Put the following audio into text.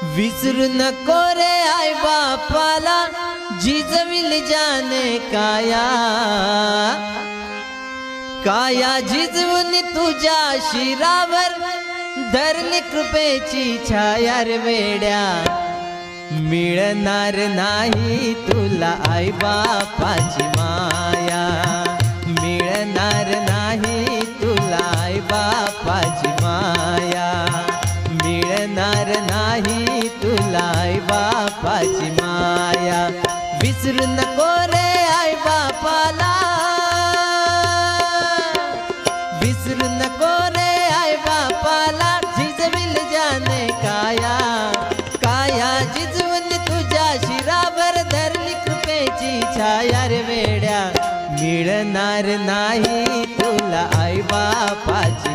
विसरू नको रे आई बापाला, जिजविल जाने काया, काया जिजवून तुझ्या शिरावर धरली कृपेची छाया रे वेड्या। मिळणार नाही तुला आई बापाची माया, मिळणार नाही तुला आई बापाची माया, मिळणार नाही तुला आई बापाची माया। विसरू नको रे आई बापाला, विसरू नको रे आई बापाला, जिजविल जाने काया, काया जिजवून तुझ्या शिरावर धरली कृपेची छाया रे वेड्या। मिळणार नाही तुला आई बापाची